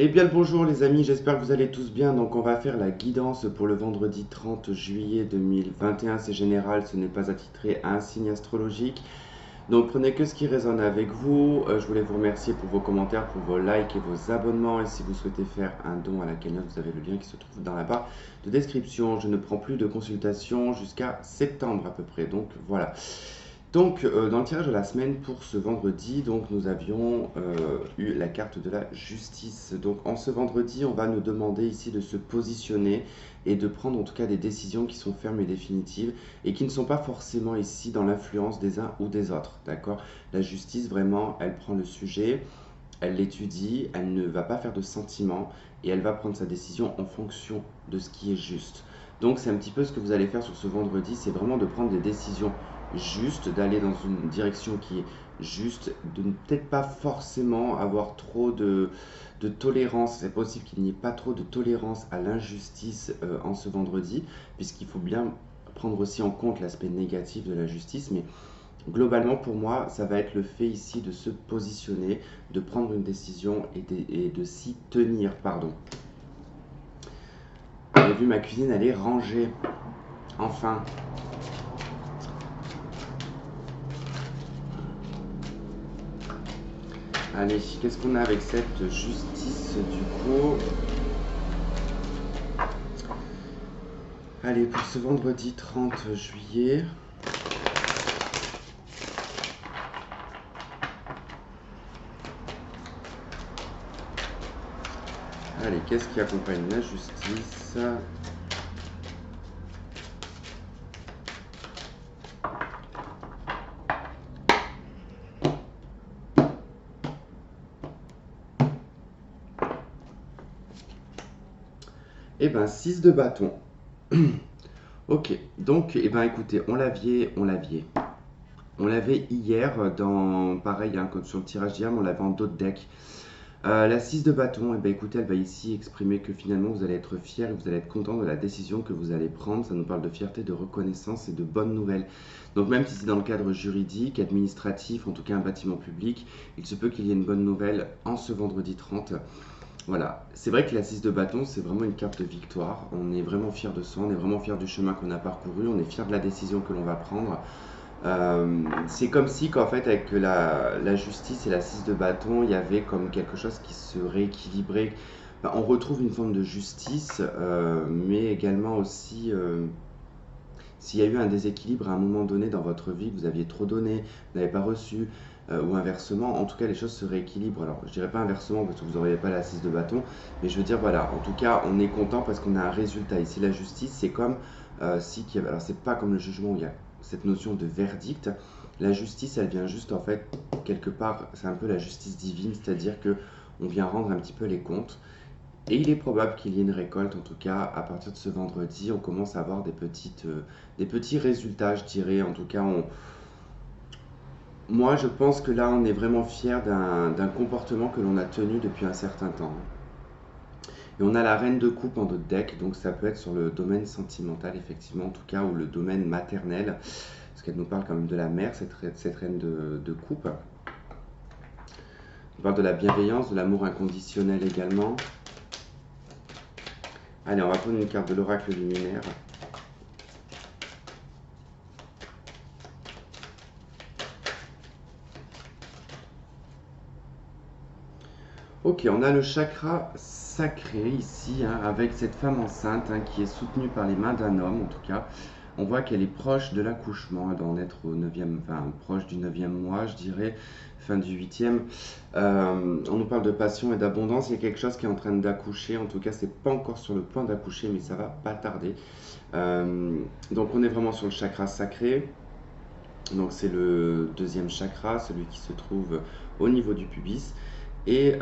Eh bien le bonjour les amis, j'espère que vous allez tous bien. Donc on va faire la guidance pour le vendredi 30 juillet 2021. C'est général, ce n'est pas attitré à un signe astrologique. Donc prenez que ce qui résonne avec vous. Je voulais vous remercier pour vos commentaires, pour vos likes et vos abonnements. Et si vous souhaitez faire un don à la cagnotte, vous avez le lien qui se trouve dans la barre de description. Je ne prends plus de consultation jusqu'à septembre à peu près. Donc voilà. Donc, dans le tirage de la semaine pour ce vendredi, donc nous avions eu la carte de la justice. Donc, en ce vendredi, on va nous demander ici de se positionner et de prendre en tout cas des décisions qui sont fermes et définitives et qui ne sont pas forcément ici dans l'influence des uns ou des autres. D'accord? La justice, vraiment, elle prend le sujet, elle l'étudie, elle ne va pas faire de sentiments et elle va prendre sa décision en fonction de ce qui est juste. Donc, c'est un petit peu ce que vous allez faire sur ce vendredi, c'est vraiment de prendre des décisions juste, d'aller dans une direction qui est juste, de ne peut-être pas forcément avoir trop de tolérance. C'est possible qu'il n'y ait pas trop de tolérance à l'injustice en ce vendredi, puisqu'il faut bien prendre aussi en compte l'aspect négatif de la justice. Mais globalement, pour moi, ça va être le fait ici de se positionner, de prendre une décision et de s'y tenir. Pardon. Vous avez vu, ma cuisine, elle est rangée. Enfin. Allez, qu'est-ce qu'on a avec cette justice du coup? Allez, pour ce vendredi 30 juillet. Allez, qu'est-ce qui accompagne la justice? Eh ben, 6 de bâton. Ok, donc, eh ben, écoutez, on l'avait hier dans, pareil, hein, comme sur le tirage d'hier, mais on l'avait en d'autres decks. La 6 de bâton, eh ben, écoutez, elle va ici exprimer que finalement vous allez être fier et vous allez être content de la décision que vous allez prendre. Ça nous parle de fierté, de reconnaissance et de bonnes nouvelles. Donc même si c'est dans le cadre juridique, administratif, en tout cas un bâtiment public, il se peut qu'il y ait une bonne nouvelle en ce vendredi 30. Voilà, c'est vrai que la 6 de bâton, c'est vraiment une carte de victoire. On est vraiment fier de soi, on est vraiment fier du chemin qu'on a parcouru, on est fier de la décision que l'on va prendre. C'est comme si qu'en fait avec la justice et la 6 de bâton, il y avait comme quelque chose qui se rééquilibrait. Enfin, on retrouve une forme de justice, mais également aussi s'il y a eu un déséquilibre à un moment donné dans votre vie, que vous aviez trop donné, vous n'avez pas reçu, ou inversement, en tout cas les choses se rééquilibrent. Alors je dirais pas inversement parce que vous n'auriez pas la 6 de bâton, mais je veux dire voilà, en tout cas on est content parce qu'on a un résultat. Ici la justice c'est comme si, alors c'est pas comme le jugement où il y a cette notion de verdict. La justice elle vient juste en fait quelque part, c'est un peu la justice divine, c'est-à-dire que on vient rendre un petit peu les comptes. Et il est probable qu'il y ait une récolte, en tout cas à partir de ce vendredi, on commence à avoir des petits résultats, je dirais. En tout cas, moi je pense que là on est vraiment fier d'un comportement que l'on a tenu depuis un certain temps. Et on a la reine de coupe en d'autres deck, donc ça peut être sur le domaine sentimental, effectivement, en tout cas, ou le domaine maternel, parce qu'elle nous parle quand même de la mère, cette reine de coupe. On parle de la bienveillance, de l'amour inconditionnel également. Allez, on va prendre une carte de l'oracle luminaire. Ok, on a le chakra sacré ici, hein, avec cette femme enceinte hein, qui est soutenue par les mains d'un homme, en tout cas. On voit qu'elle est proche de l'accouchement, elle doit en être au 9e, enfin proche du 9e mois, je dirais, fin du 8e. On nous parle de passion et d'abondance, il y a quelque chose qui est en train d'accoucher, en tout cas c'est pas encore sur le point d'accoucher, mais ça va pas tarder. Donc on est vraiment sur le chakra sacré, donc c'est le deuxième chakra, celui qui se trouve au niveau du pubis. Et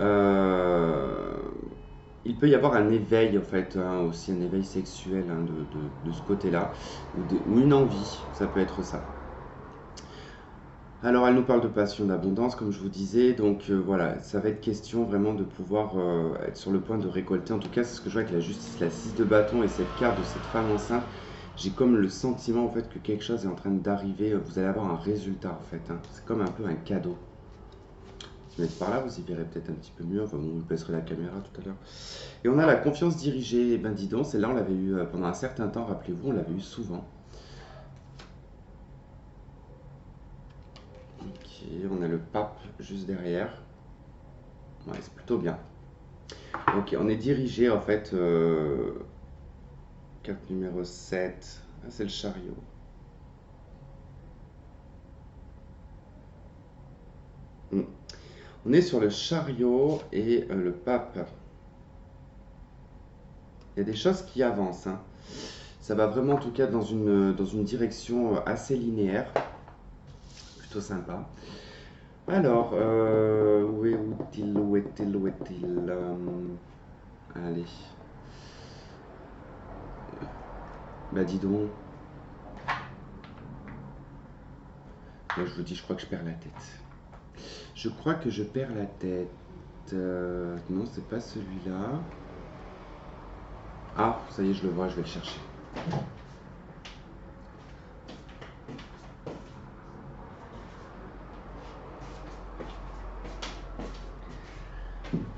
il peut y avoir un éveil, en fait, hein, aussi un éveil sexuel hein, de ce côté-là, ou une envie, ça peut être ça. Alors, elle nous parle de passion, d'abondance, comme je vous disais, donc voilà, ça va être question vraiment de pouvoir être sur le point de récolter. En tout cas, c'est ce que je vois avec la justice, la 6 de bâton et cette carte de cette femme enceinte. J'ai comme le sentiment en fait que quelque chose est en train d'arriver, vous allez avoir un résultat en fait, hein. C'est comme un peu un cadeau. Je vais mettre par là, vous y verrez peut-être un petit peu mieux. Enfin, bon, vous baisserez la caméra tout à l'heure. Et on a la confiance dirigée. Eh ben dis donc, celle-là, on l'avait eu pendant un certain temps, rappelez-vous, on l'avait eu souvent. Ok, on a le pape juste derrière. Ouais, c'est plutôt bien. Ok, on est dirigé en fait. Carte numéro 7. Ah, c'est le chariot. Hmm. On est sur le chariot et le pape. Il y a des choses qui avancent, hein. Ça va vraiment en tout cas dans une direction assez linéaire. Plutôt sympa. Alors, où est-il allez. Bah dis donc. Moi je vous dis, je crois que je perds la tête. Je crois que je perds la tête. Non, c'est pas celui-là. Ah, ça y est, je le vois, je vais le chercher.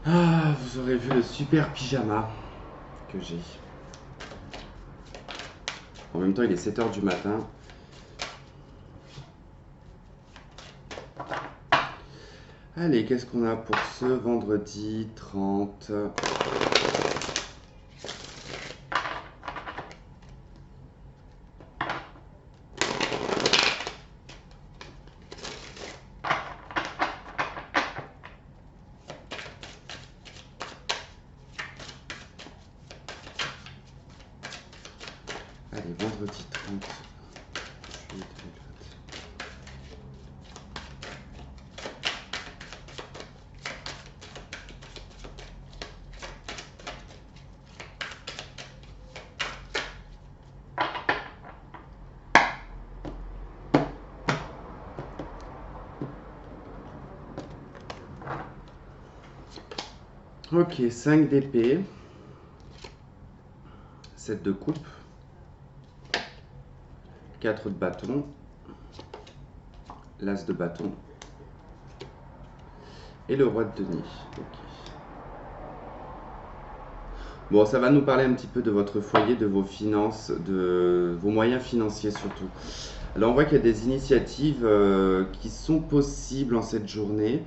Ah, vous aurez vu le super pyjama que j'ai. En même temps, il est 7 heures du matin. Allez, qu'est-ce qu'on a pour ce vendredi 30? Allez, vendredi 30 juillet 2020. Ok, 5 d'épée, 7 de coupe, 4 de bâton, l'as de bâton et le roi de denier. Ok. Bon, ça va nous parler un petit peu de votre foyer, de vos finances, de vos moyens financiers surtout. Alors on voit qu'il y a des initiatives qui sont possibles en cette journée,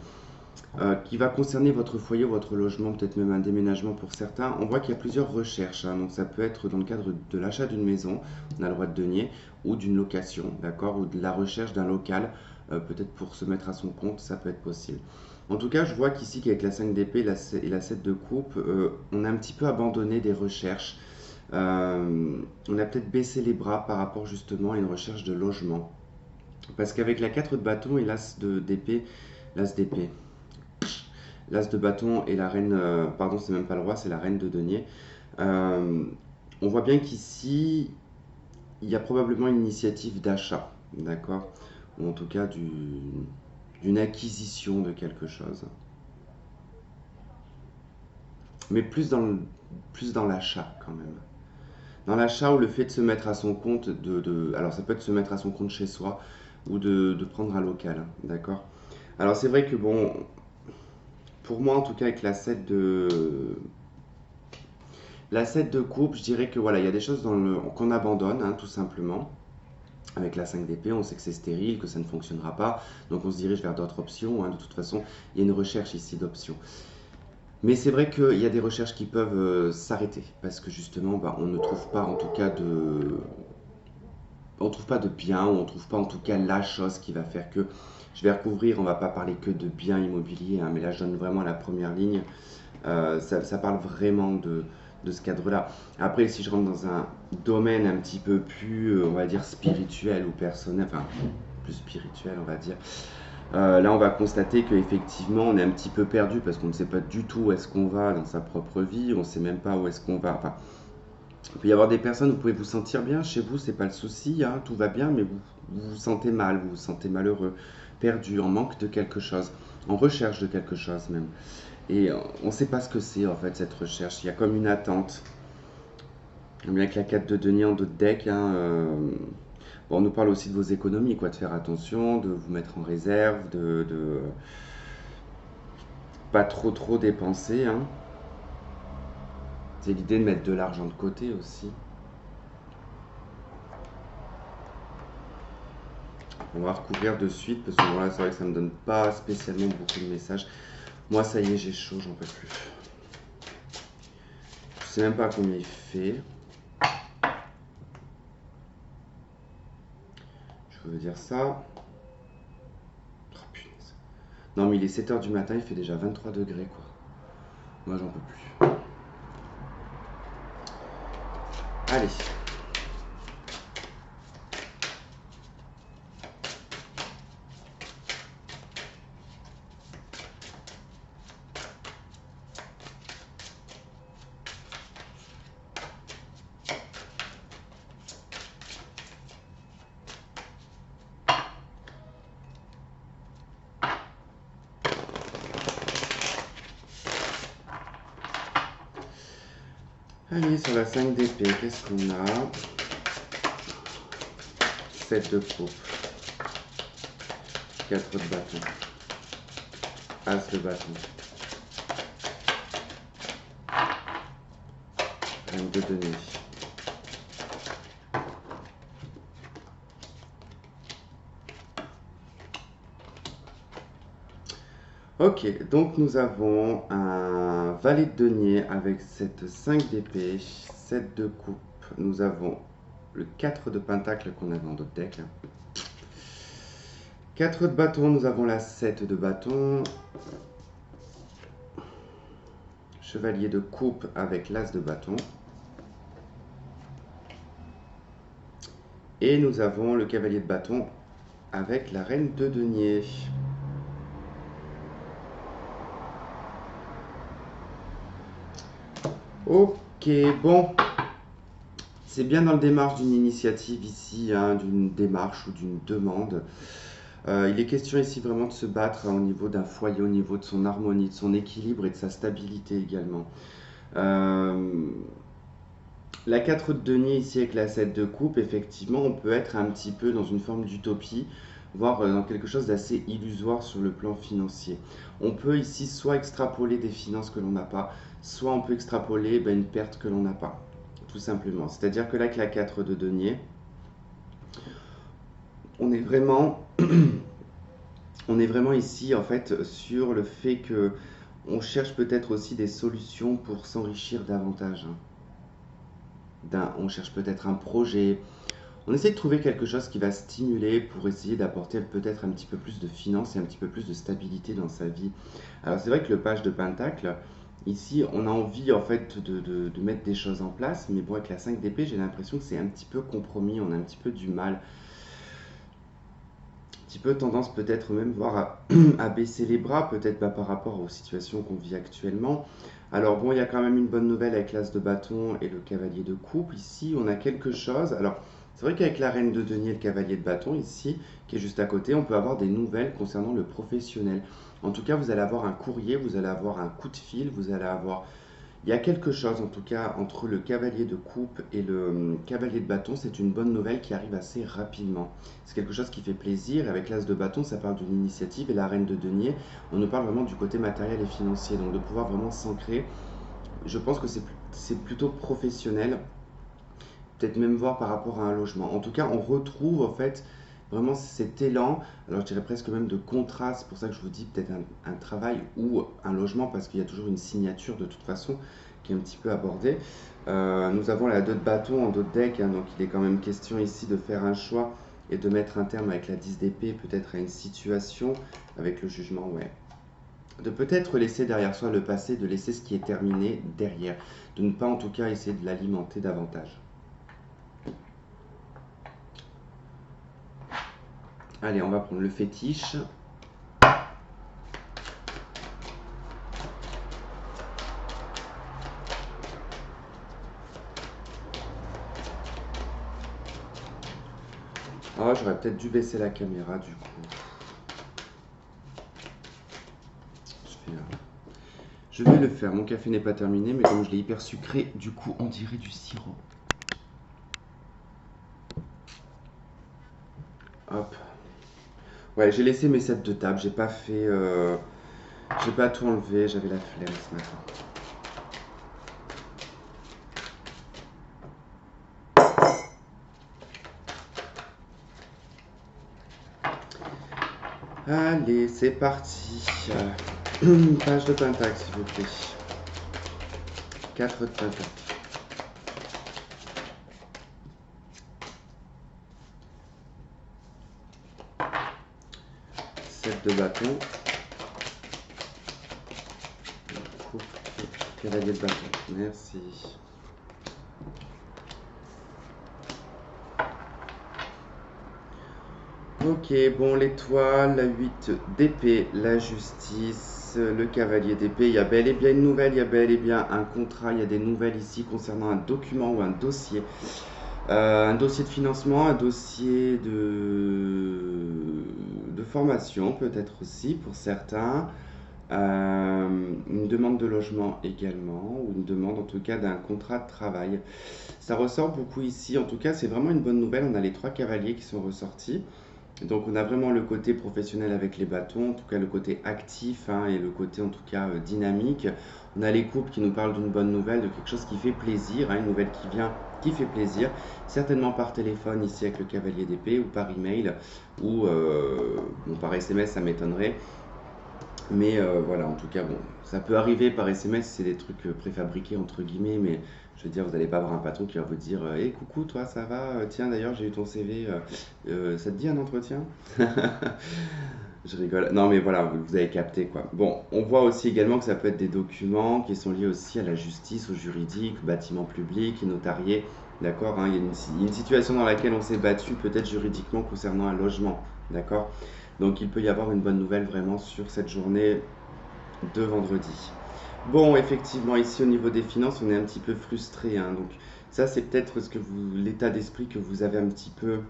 qui va concerner votre foyer, votre logement, peut-être même un déménagement pour certains. On voit qu'il y a plusieurs recherches, hein, donc ça peut être dans le cadre de l'achat d'une maison, on a le roi de denier, ou d'une location, d'accord, ou de la recherche d'un local, peut-être pour se mettre à son compte, ça peut être possible. En tout cas, je vois qu'ici, qu'avec la 5 d'épée et la 7 de coupe, on a un petit peu abandonné des recherches. On a peut-être baissé les bras par rapport justement à une recherche de logement. Parce qu'avec la 4 de bâton et d'épée, l'as d'épée, l'as de bâton et la reine, pardon, c'est même pas le roi, c'est la reine de denier. Euh, on voit bien qu'ici, il y a probablement une initiative d'achat, d'accord? Ou en tout cas d'une acquisition de quelque chose. Mais plus dans l'achat quand même. Dans l'achat ou le fait de se mettre à son compte, alors ça peut être se mettre à son compte chez soi ou de prendre un local, d'accord? Alors c'est vrai que bon, pour moi en tout cas avec la 7 de coupe, je dirais que voilà, il y a des choses qu'on abandonne, hein, tout simplement. Avec la 5 d'épée, on sait que c'est stérile, que ça ne fonctionnera pas, donc on se dirige vers d'autres options, hein. De toute façon, il y a une recherche ici d'options. Mais c'est vrai qu'il y a des recherches qui peuvent s'arrêter, parce que justement, bah, on ne trouve pas en tout cas on trouve pas de bien, ou on trouve pas en tout cas la chose qui va faire que je vais recouvrir, on va pas parler que de biens immobiliers, hein, mais là je donne vraiment la première ligne. Ça parle vraiment de ce cadre-là. Après, si je rentre dans un domaine un petit peu plus, on va dire, spirituel ou personnel, enfin, plus spirituel, on va dire, là, on va constater qu'effectivement, on est un petit peu perdu parce qu'on ne sait pas du tout où est-ce qu'on va dans sa propre vie, on ne sait même pas où est-ce qu'on va. Enfin, il peut y avoir des personnes, vous pouvez vous sentir bien chez vous, c'est pas le souci, hein, tout va bien, mais vous vous sentez mal, vous vous sentez malheureux, perdu, en manque de quelque chose, en recherche de quelque chose même. Et on ne sait pas ce que c'est en fait cette recherche. Il y a comme une attente. Bien que la 4 de denier en dos de deck, hein, bon, on nous parle aussi de vos économies, quoi, de faire attention, de vous mettre en réserve, pas trop dépenser, hein. C'est l'idée de mettre de l'argent de côté aussi. On va recouvrir de suite parce que bon, là c'est vrai que ça me donne pas spécialement beaucoup de messages. Moi ça y est, j'ai chaud, j'en peux plus. Je sais même pas combien il fait. Je veux dire ça. Oh, punaise. Non mais il est 7 h du matin, il fait déjà 23 degrés quoi. Moi j'en peux plus. Allez. Allez, sur la 5 d'épée, qu'est-ce qu'on a? 7 de coupe. 4 de bâton. As de bâton. Reine de denier. Ok, donc nous avons un valet de denier avec cette 5 d'épée, 7 de coupe. Nous avons le 4 de pentacle qu'on avait dans d'autres decks. 4 de bâton, nous avons la 7 de bâton. Chevalier de coupe avec l'as de bâton. Et nous avons le cavalier de bâton avec la reine de denier. Ok, bon. C'est bien dans le démarche d'une initiative ici, hein, d'une démarche ou d'une demande. Il est question ici vraiment de se battre au niveau d'un foyer, au niveau de son harmonie, de son équilibre et de sa stabilité également. La 4 de denier ici avec la 7 de coupe, effectivement, on peut être un petit peu dans une forme d'utopie, voire dans quelque chose d'assez illusoire sur le plan financier. On peut ici soit extrapoler des finances que l'on n'a pas, soit on peut extrapoler une perte que l'on n'a pas, tout simplement. C'est-à-dire que là, avec la 4 de denier, on est vraiment, on est vraiment ici en fait sur le fait que on cherche peut-être aussi des solutions pour s'enrichir davantage. On cherche peut-être un projet. On essaie de trouver quelque chose qui va stimuler pour essayer d'apporter peut-être un petit peu plus de finances et un petit peu plus de stabilité dans sa vie. Alors c'est vrai que le page de Pentacle, ici on a envie en fait de mettre des choses en place, mais bon avec la 5 d'épée j'ai l'impression que c'est un petit peu compromis, on a un petit peu du mal. Un petit peu tendance peut-être même voir à baisser les bras, peut-être pas par rapport aux situations qu'on vit actuellement. Alors bon, il y a quand même une bonne nouvelle avec l'as de bâton et le cavalier de coupe. Ici, on a quelque chose. Alors, c'est vrai qu'avec la reine de denier et le cavalier de bâton, ici, qui est juste à côté, on peut avoir des nouvelles concernant le professionnel. En tout cas, vous allez avoir un courrier, vous allez avoir un coup de fil, vous allez avoir il y a quelque chose en tout cas entre le cavalier de coupe et le cavalier de bâton, c'est une bonne nouvelle qui arrive assez rapidement. C'est quelque chose qui fait plaisir. Avec l'as de bâton, ça parle d'une initiative et la reine de denier, on nous parle vraiment du côté matériel et financier. Donc de pouvoir vraiment s'ancrer, je pense que c'est plutôt professionnel, peut-être même voir par rapport à un logement. En tout cas, on retrouve en fait vraiment cet élan, alors je dirais presque même de contraste, c'est pour ça que je vous dis peut-être un travail ou un logement, parce qu'il y a toujours une signature de toute façon qui est un petit peu abordée. Nous avons la 2 de bâton en d'autres decks, hein, donc il est quand même question ici de faire un choix et de mettre un terme avec la 10 d'épée, peut-être à une situation, avec le jugement, ouais. De peut-être laisser derrière soi le passé, de laisser ce qui est terminé derrière, de ne pas en tout cas essayer de l'alimenter davantage. Allez, on va prendre le fétiche. Ah, j'aurais peut-être dû baisser la caméra du coup. Je vais le faire. Mon café n'est pas terminé, mais comme je l'ai hyper sucré, du coup, on dirait du sirop. Hop. Ouais, j'ai laissé mes sets de table. J'ai pas fait. J'ai pas tout enlevé, j'avais la flemme ce matin. Allez, c'est parti. Page de pentacle, s'il vous plaît. 4 de pentacle. 7 de bâton. Cavalier de bâton. Merci. Ok, bon, l'étoile, la 8 d'épée, la justice, le cavalier d'épée. Il y a bel et bien une nouvelle, il y a bel et bien un contrat, il y a des nouvelles ici concernant un document ou un dossier. Un dossier de financement, un dossier de formation peut-être aussi pour certains. Une demande de logement également, ou une demande en tout cas d'un contrat de travail. Ça ressort beaucoup ici, en tout cas c'est vraiment une bonne nouvelle, on a les 3 cavaliers qui sont ressortis. Donc on a vraiment le côté professionnel avec les bâtons, en tout cas le côté actif hein, et le côté en tout cas dynamique. On a les couples qui nous parlent d'une bonne nouvelle, de quelque chose qui fait plaisir, hein, une nouvelle qui vient, qui fait plaisir. Certainement par téléphone ici avec le cavalier d'épée ou par email ou bon, par SMS ça m'étonnerait. Mais voilà, en tout cas, bon, ça peut arriver par SMS, c'est des trucs préfabriqués entre guillemets, mais je veux dire, vous n'allez pas avoir un patron qui va vous dire hé, coucou, toi, ça va? Tiens, d'ailleurs, j'ai eu ton CV, ça te dit un entretien? Je rigole. Non, mais voilà, vous avez capté quoi. Bon, on voit aussi également que ça peut être des documents qui sont liés aussi à la justice, au juridique, bâtiment public, notarié. D'accord, hein, il y a une situation dans laquelle on s'est battu, peut-être juridiquement, concernant un logement. D'accord? Donc il peut y avoir une bonne nouvelle vraiment sur cette journée de vendredi. Bon, effectivement, ici au niveau des finances, on est un petit peu frustré, hein. Donc ça, c'est peut-être l'état d'esprit que vous avez un petit peu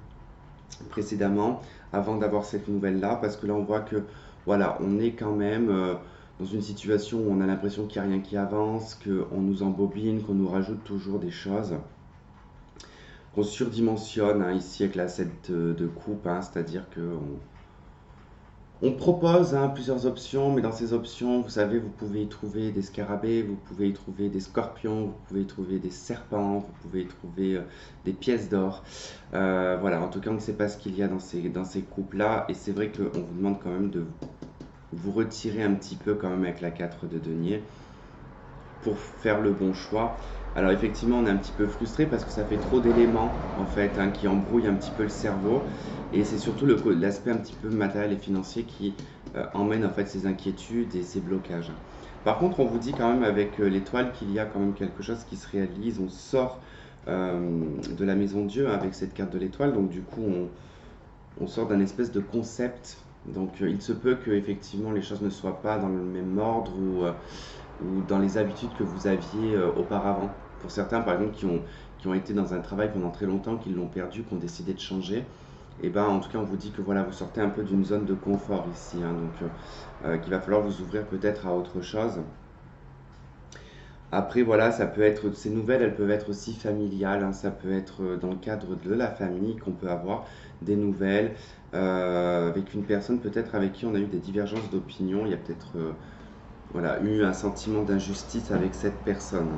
précédemment, avant d'avoir cette nouvelle-là, parce que là, on voit que, voilà, on est quand même dans une situation où on a l'impression qu'il n'y a rien qui avance, qu'on nous embobine, qu'on nous rajoute toujours des choses, qu'on surdimensionne, hein, ici avec la 7 de coupe, hein, c'est-à-dire qu'on on propose hein, plusieurs options, mais dans ces options, vous savez, vous pouvez y trouver des scarabées, vous pouvez y trouver des scorpions, vous pouvez y trouver des serpents, vous pouvez y trouver des pièces d'or. Voilà, en tout cas, on ne sait pas ce qu'il y a dans ces coupes-là, et c'est vrai qu'on vous demande quand même de vous retirer un petit peu quand même avec la 4 de denier pour faire le bon choix. Alors effectivement, on est un petit peu frustré parce que ça fait trop d'éléments en fait hein, qui embrouillent un petit peu le cerveau et c'est surtout l'aspect un petit peu matériel et financier qui emmène en fait ces inquiétudes et ces blocages. Par contre, on vous dit quand même avec l'étoile qu'il y a quand même quelque chose qui se réalise. On sort de la maison Dieu hein, avec cette carte de l'étoile, donc du coup on sort d'un espèce de concept. Donc il se peut que effectivement les choses ne soient pas dans le même ordre ou dans les habitudes que vous aviez auparavant. Pour certains, par exemple, qui ont été dans un travail pendant très longtemps, qui l'ont perdu, qui ont décidé de changer, et ben en tout cas, on vous dit que voilà, vous sortez un peu d'une zone de confort ici, hein, donc qu'il va falloir vous ouvrir peut-être à autre chose. Après, voilà, ça peut être, ces nouvelles, elles peuvent être aussi familiales, hein, ça peut être dans le cadre de la famille qu'on peut avoir des nouvelles avec une personne peut-être avec qui on a eu des divergences d'opinion, il y a peut-être voilà, eu un sentiment d'injustice avec cette personne.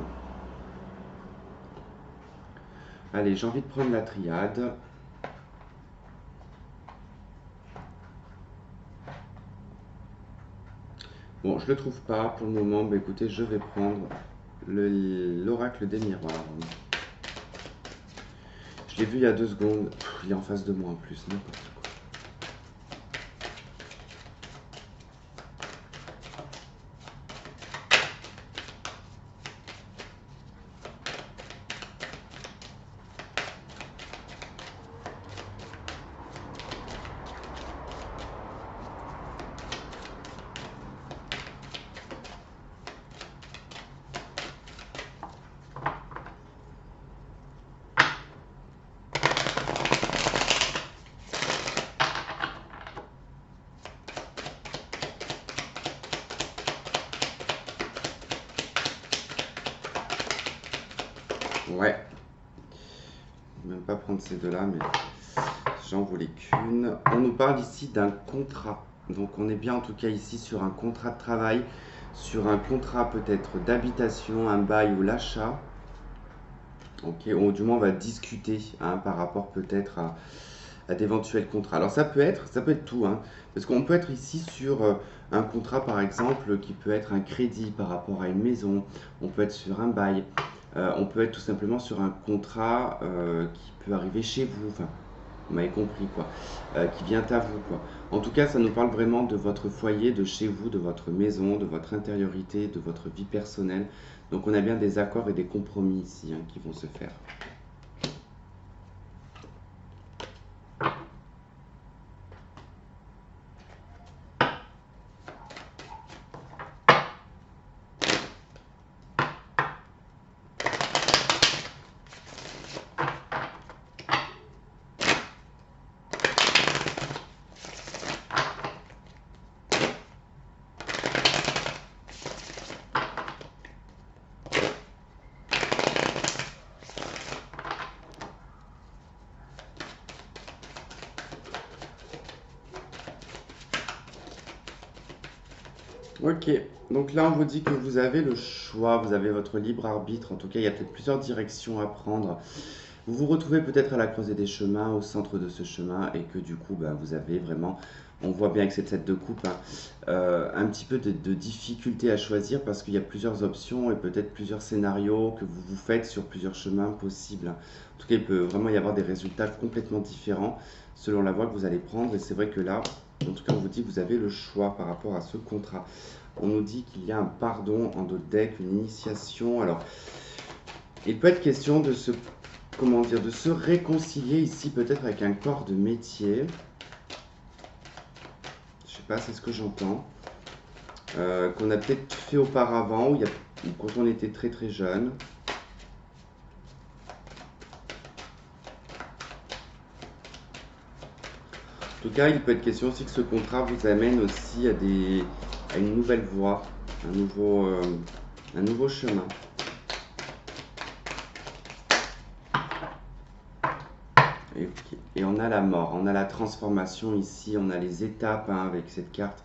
Allez, j'ai envie de prendre la triade. Bon, je le trouve pas pour le moment. Bah écoutez, je vais prendre l'oracle des miroirs. Je l'ai vu il y a 2 secondes. Il est en face de moi en plus, n'importe quoi. Ouais, même pas prendre ces deux-là, mais j'en voulais qu'une. On nous parle ici d'un contrat. Donc on est bien en tout cas ici sur un contrat de travail, sur un contrat peut-être d'habitation, un bail ou l'achat. Ok, ou du moins on va discuter hein, par rapport peut-être à d'éventuels contrats. Alors ça peut être tout, hein, parce qu'on peut être ici sur un contrat par exemple qui peut être un crédit par rapport à une maison, on peut être sur un bail, on peut être tout simplement sur un contrat qui peut arriver chez vous, enfin vous m'avez compris quoi, qui vient à vous quoi. En tout cas ça nous parle vraiment de votre foyer, de chez vous, de votre maison, de votre intériorité, de votre vie personnelle. Donc on a bien des accords et des compromis ici hein, qui vont se faire. Ok, donc là on vous dit que vous avez le choix, vous avez votre libre arbitre, en tout cas il y a peut-être plusieurs directions à prendre. Vous vous retrouvez peut-être à la croisée des chemins, au centre de ce chemin, et que du coup bah, vous avez vraiment, on voit bien avec cette tête de coupe, hein, un petit peu de difficulté à choisir parce qu'il y a plusieurs options et peut-être plusieurs scénarios que vous vous faites sur plusieurs chemins possibles. En tout cas il peut vraiment y avoir des résultats complètement différents selon la voie que vous allez prendre, et c'est vrai que là, en tout cas on vous dit que vous avez le choix par rapport à ce contrat. On nous dit qu'il y a un pardon en dos de deck, une initiation. Alors, il peut être question de se, comment dire, de se réconcilier ici peut-être avec un corps de métier. Je sais pas, c'est ce que j'entends. Qu'on a peut-être fait auparavant, ou quand on était très très jeune. En tout cas, il peut être question aussi que ce contrat vous amène aussi à une nouvelle voie, un nouveau chemin. Et on a la mort, on a la transformation ici, on a les étapes hein, avec cette carte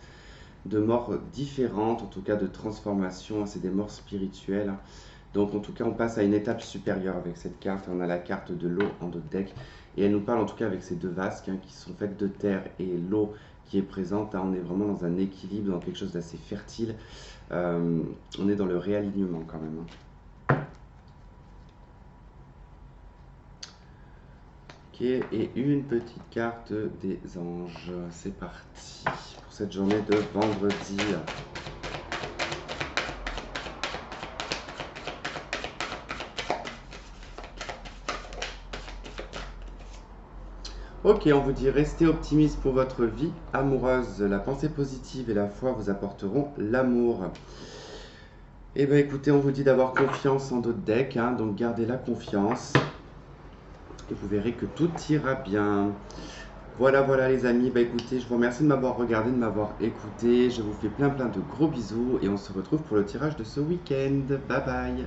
de mort différentes, en tout cas de transformation, hein, c'est des morts spirituelles. Donc en tout cas on passe à une étape supérieure avec cette carte, on a la carte de l'eau en dos de deck, et elle nous parle en tout cas avec ces deux vasques hein, qui sont faites de terre et l'eau qui est présente, hein, on est vraiment dans un équilibre, dans quelque chose d'assez fertile. On est dans le réalignement quand même, hein. Ok, et une petite carte des anges. C'est parti pour cette journée de vendredi. Ok, on vous dit restez optimiste pour votre vie amoureuse. La pensée positive et la foi vous apporteront l'amour. Eh bien écoutez, on vous dit d'avoir confiance en d'autres decks, hein, donc gardez la confiance et vous verrez que tout ira bien. Voilà, voilà les amis, bah écoutez, je vous remercie de m'avoir regardé, de m'avoir écouté. Je vous fais plein plein de gros bisous et on se retrouve pour le tirage de ce week-end. Bye bye.